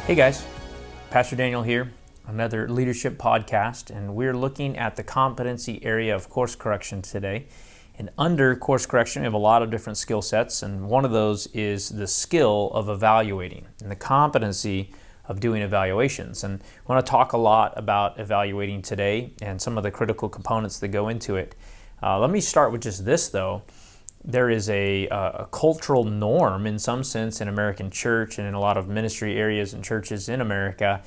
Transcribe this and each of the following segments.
Hey guys, Pastor Daniel here, another leadership podcast, and we're looking at the competency area of course correction today. And under course correction, we have a lot of different skill sets, and one of those is the skill of evaluating and the competency of doing evaluations. And I want to talk a lot about evaluating today and some of the critical components that go into it. Let me start with just this though. There is a cultural norm in some sense in American church and in a lot of ministry areas and churches in America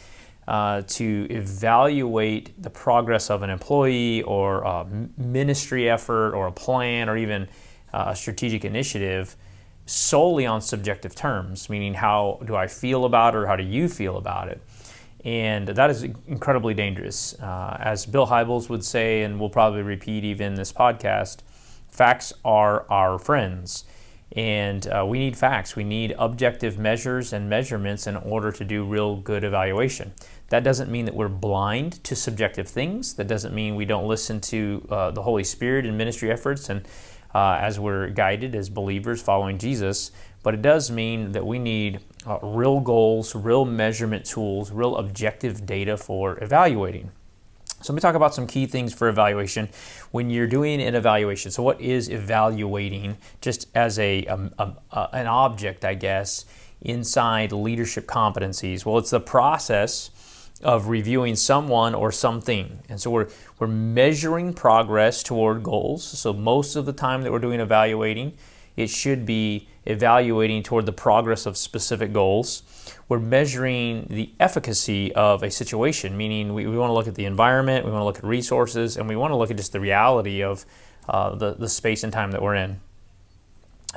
to evaluate the progress of an employee or a ministry effort or a plan or even a strategic initiative solely on subjective terms, meaning how do I feel about it or how do you feel about it? And that is incredibly dangerous. As Bill Hybels would say, and we'll probably repeat even in this podcast, facts are our friends, and we need facts. We need objective measures and measurements in order to do real good evaluation. That doesn't mean that we're blind to subjective things. That doesn't mean we don't listen to the Holy Spirit in ministry efforts and as we're guided as believers following Jesus. But it does mean that we need real goals, real measurement tools, real objective data for evaluating. So let me talk about some key things for evaluation when you're doing an evaluation. So what is evaluating just as an object, I guess, inside leadership competencies? Well, it's the process of reviewing someone or something. And so we're measuring progress toward goals. So most of the time that we're doing evaluating, it should be evaluating toward the progress of specific goals. We're measuring the efficacy of a situation, meaning we want to look at the environment, we want to look at resources, and we want to look at just the reality of the space and time that we're in.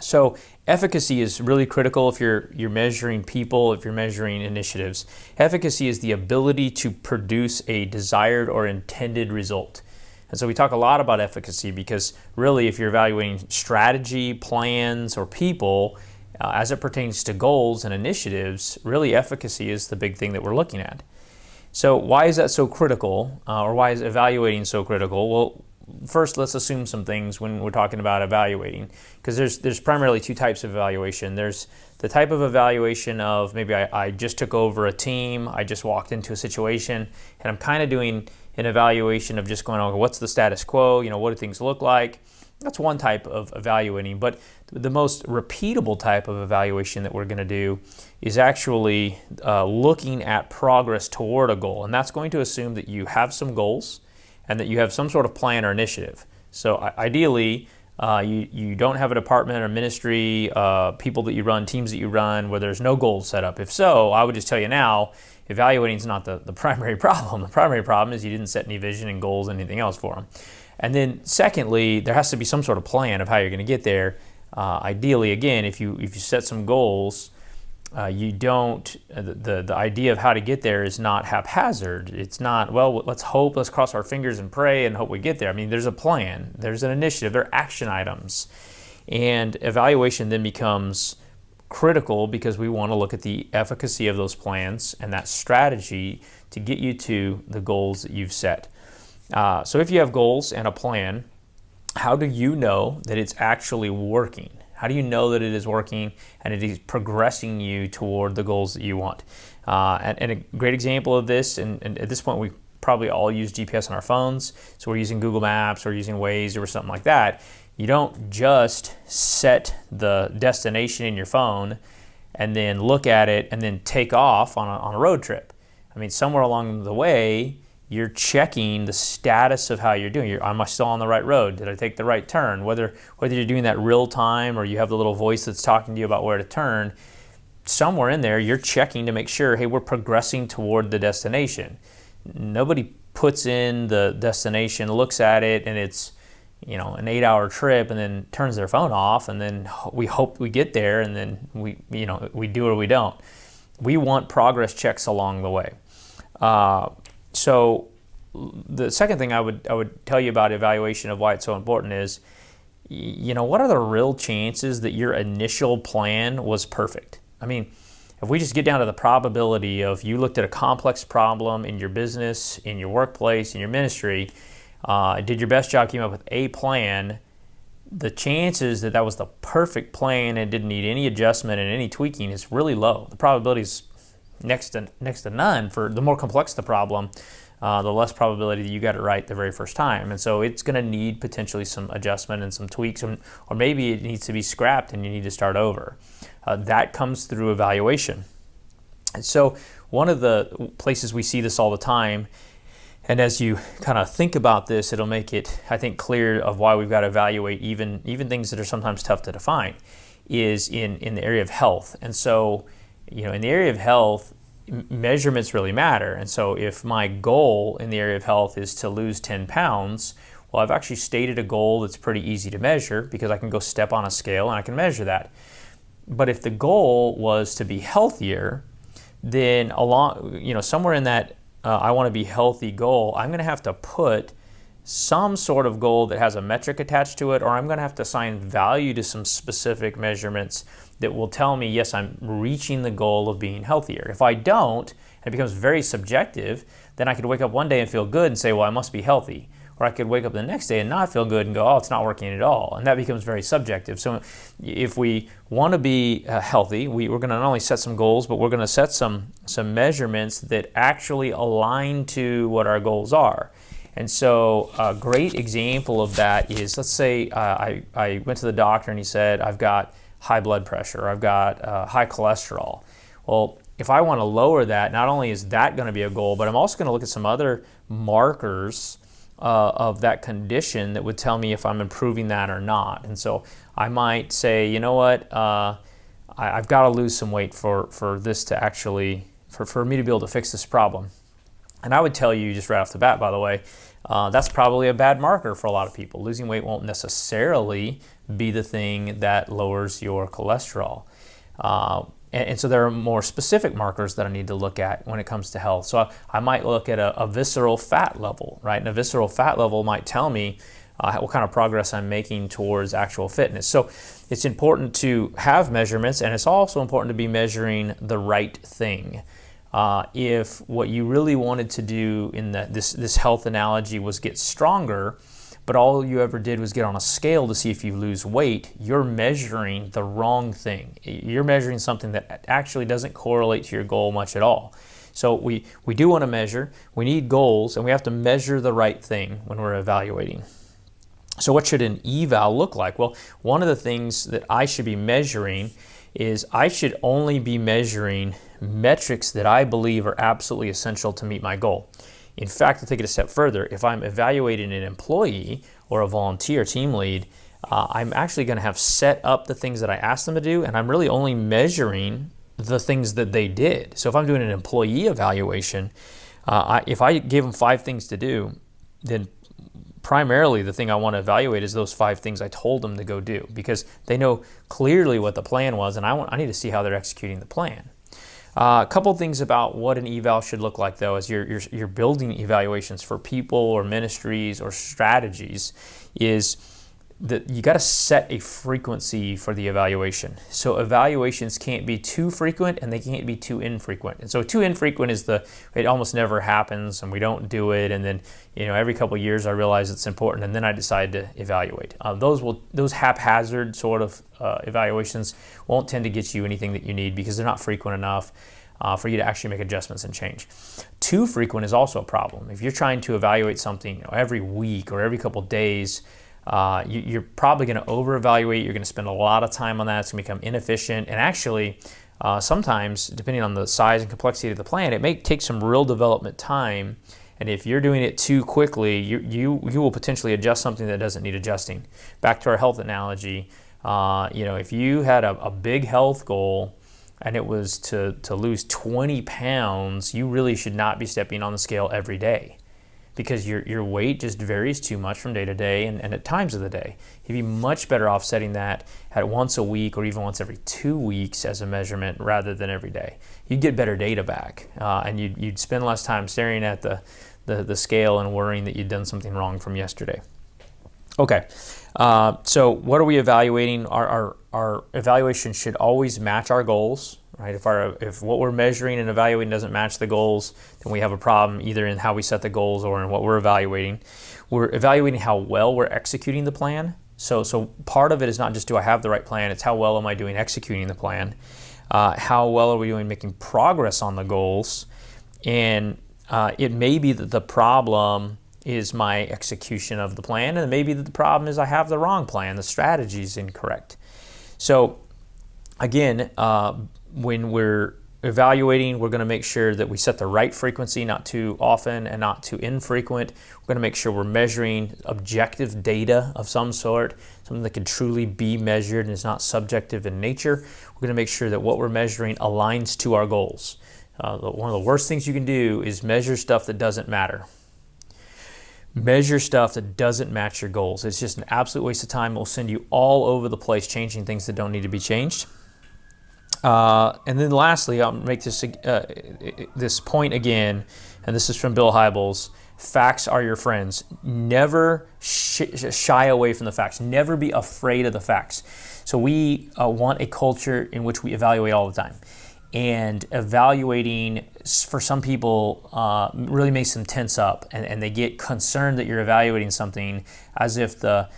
So efficacy is really critical if you're measuring people, if you're measuring initiatives. Efficacy is the ability to produce a desired or intended result. And so we talk a lot about efficacy because really if you're evaluating strategy, plans, or people, as it pertains to goals and initiatives, really efficacy is the big thing that we're looking at. So why is that so critical, or why is evaluating so critical? Well, first let's assume some things when we're talking about evaluating, because there's primarily two types of evaluation. There's the type of evaluation of maybe I just took over a team, I just walked into a situation, and I'm kind of doing an evaluation of just going, okay, what's the status quo? What do things look like? That's one type of evaluating, but the most repeatable type of evaluation that we're going to do is actually looking at progress toward a goal, and that's going to assume that you have some goals and that you have some sort of plan or initiative. So ideally, you don't have a department or ministry, people that you run, teams that you run, where there's no goals set up. If so, I would just tell you now, evaluating is not the primary problem. The primary problem is you didn't set any vision and goals and anything else for them. And then secondly, there has to be some sort of plan of how you're going to get there. Ideally, again, if you set some goals, you don't, the idea of how to get there is not haphazard. It's not, well, let's cross our fingers and pray and hope we get there. I mean, there's a plan, there's an initiative, there are action items. And evaluation then becomes critical because we want to look at the efficacy of those plans and that strategy to get you to the goals that you've set. So if you have goals and a plan, how do you know that it's actually working? How do you know that it is working and it is progressing you toward the goals that you want? And a great example of this, and at this point we probably all use GPS on our phones, so we're using Google Maps or using Waze or something like that. You don't just set the destination in your phone and then look at it and then take off on a road trip. I mean, somewhere along the way, you're checking the status of how you're doing. Am I still on the right road? Did I take the right turn? Whether you're doing that real time or you have the little voice that's talking to you about where to turn, somewhere in there you're checking to make sure, hey, we're progressing toward the destination. Nobody puts in the destination, looks at it, and it's an 8-hour trip and then turns their phone off and then we hope we get there and then we do or we don't. We want progress checks along the way. So the second thing I would tell you about evaluation of why it's so important is, what are the real chances that your initial plan was perfect? I mean, if we just get down to the probability of you looked at a complex problem in your business, in your workplace, in your ministry, did your best job, came up with a plan, the chances that that was the perfect plan and didn't need any adjustment and any tweaking is really low. The probability is next to none. For the more complex the problem, the less probability that you got it right the very first time. And so it's going to need potentially some adjustment and some tweaks, or maybe it needs to be scrapped and you need to start over. That comes through evaluation. And so one of the places we see this all the time, and as you kind of think about this, it'll make it, I think, clear of why we've got to evaluate even things that are sometimes tough to define, is in the area of health. And so, in the area of health, measurements really matter. And so if my goal in the area of health is to lose 10 pounds, well, I've actually stated a goal that's pretty easy to measure because I can go step on a scale and I can measure that. But if the goal was to be healthier, then somewhere in that I want to be healthy goal, I'm going to have to put some sort of goal that has a metric attached to it, or I'm going to have to assign value to some specific measurements that will tell me, yes, I'm reaching the goal of being healthier. If I don't, and it becomes very subjective, then I could wake up one day and feel good and say, well, I must be healthy. Or I could wake up the next day and not feel good and go, oh, it's not working at all. And that becomes very subjective. So if we want to be healthy, we're going to not only set some goals, but we're going to set some measurements that actually align to what our goals are. And so a great example of that is, let's say I went to the doctor and he said, I've got high blood pressure, I've got high cholesterol. Well, if I want to lower that, not only is that going to be a goal, but I'm also going to look at some other markers of that condition that would tell me if I'm improving that or not. And so I might say, you know what, I've got to lose some weight for this to actually, for me to be able to fix this problem. And I would tell you just right off the bat, by the way, that's probably a bad marker for a lot of people. Losing weight won't necessarily be the thing that lowers your cholesterol. And so there are more specific markers that I need to look at when it comes to health. So I might look at a visceral fat level, right? And a visceral fat level might tell me what kind of progress I'm making towards actual fitness. So it's important to have measurements, and it's also important to be measuring the right thing. If what you really wanted to do in this health analogy was get stronger, but all you ever did was get on a scale to see if you lose weight, you're measuring the wrong thing. You're measuring something that actually doesn't correlate to your goal much at all. So we do want to measure, we need goals, and we have to measure the right thing when we're evaluating. So what should an eval look like? Well, one of the things that I should be measuring is I should only be measuring metrics that I believe are absolutely essential to meet my goal. In fact, to take it a step further, if I'm evaluating an employee or a volunteer team lead, I'm actually going to have set up the things that I asked them to do, and I'm really only measuring the things that they did. So if I'm doing an employee evaluation, if I gave them 5 things to do, then primarily the thing I want to evaluate is those 5 things I told them to go do, because they know clearly what the plan was, and I need to see how they're executing the plan. A couple things about what an eval should look like, though, as you're building evaluations for people or ministries or strategies, is that you got to set a frequency for the evaluation. So evaluations can't be too frequent and they can't be too infrequent. And so too infrequent is it almost never happens and we don't do it, and then every couple of years I realize it's important and then I decide to evaluate. Those haphazard sort of evaluations won't tend to get you anything that you need because they're not frequent enough for you to actually make adjustments and change. Too frequent is also a problem. If you're trying to evaluate something every week or every couple of days, you're probably going to over-evaluate. You're going to spend a lot of time on that. It's going to become inefficient. And actually, sometimes, depending on the size and complexity of the plan, it may take some real development time. And if you're doing it too quickly, you will potentially adjust something that doesn't need adjusting. Back to our health analogy, if you had a big health goal and it was to lose 20 pounds, you really should not be stepping on the scale every day, because your weight just varies too much from day to day and at times of the day. You'd be much better off setting that at once a week or even once every 2 weeks as a measurement rather than every day. You'd get better data back, and you'd spend less time staring at the scale and worrying that you'd done something wrong from yesterday. Okay, so what are we evaluating? Our evaluation should always match our goals, right? If what we're measuring and evaluating doesn't match the goals, then we have a problem either in how we set the goals or in what we're evaluating. We're evaluating how well we're executing the plan. So part of it is not just do I have the right plan, it's how well am I doing executing the plan? How well are we doing making progress on the goals? And it may be that the problem is my execution of the plan, and it may be that the problem is I have the wrong plan, the strategy is incorrect. So again, when we're evaluating, we're going to make sure that we set the right frequency, not too often and not too infrequent. We're going to make sure we're measuring objective data of some sort, something that can truly be measured and is not subjective in nature. We're going to make sure that what we're measuring aligns to our goals. One of the worst things you can do is measure stuff that doesn't matter. Measure stuff that doesn't match your goals. It's just an absolute waste of time. It will send you all over the place changing things that don't need to be changed. And then lastly, I'll make this point again, and this is from Bill Hybels. Facts are your friends. Never shy away from the facts. Never be afraid of the facts. So we want a culture in which we evaluate all the time. And evaluating, for some people, really makes them tense up, and they get concerned that you're evaluating something as if to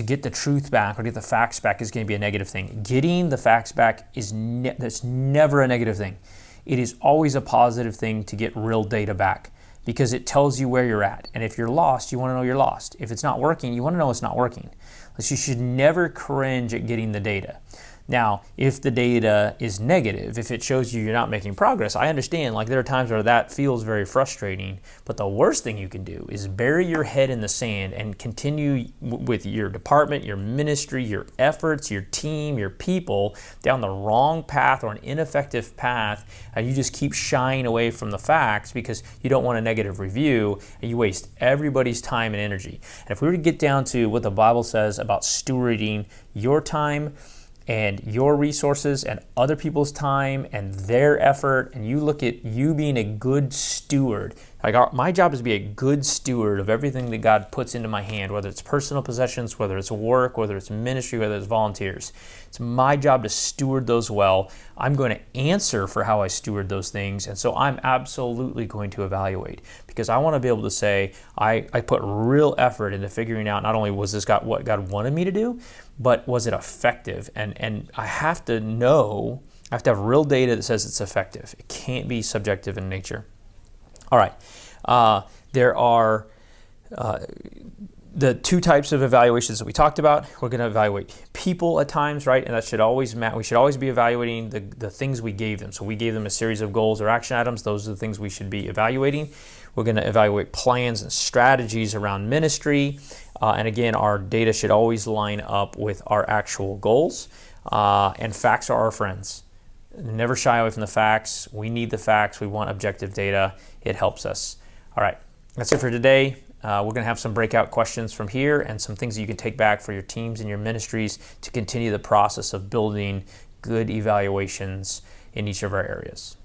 get the truth back or get the facts back is going to be a negative thing. Getting the facts back that's never a negative thing. It is always a positive thing to get real data back, because it tells you where you're at. And if you're lost, you want to know you're lost. If it's not working, you want to know it's not working. So you should never cringe at getting the data. Now, if the data is negative, if it shows you're not making progress, I understand, like there are times where that feels very frustrating, but the worst thing you can do is bury your head in the sand and continue with your department, your ministry, your efforts, your team, your people down the wrong path or an ineffective path, and you just keep shying away from the facts because you don't want a negative review, and you waste everybody's time and energy. And if we were to get down to what the Bible says about stewarding your time and your resources and other people's time and their effort, and you look at you being a good steward. Like my job is to be a good steward of everything that God puts into my hand, whether it's personal possessions, whether it's work, whether it's ministry, whether it's volunteers. It's my job to steward those well. I'm going to answer for how I steward those things, and so I'm absolutely going to evaluate, because I want to be able to say I put real effort into figuring out not only was this what God wanted me to do, but was it effective? And I have to know, I have to have real data that says it's effective. It can't be subjective in nature. All right, there are the two types of evaluations that we talked about. We're going to evaluate people at times, right? And that should always we should always be evaluating the things we gave them. So we gave them a series of goals or action items. Those are the things we should be evaluating. We're going to evaluate plans and strategies around ministry. And again, our data should always line up with our actual goals. And facts are our friends. Never shy away from the facts. We need the facts. We want objective data. It helps us. All right, that's it for today. We're going to have some breakout questions from here and some things that you can take back for your teams and your ministries to continue the process of building good evaluations in each of our areas.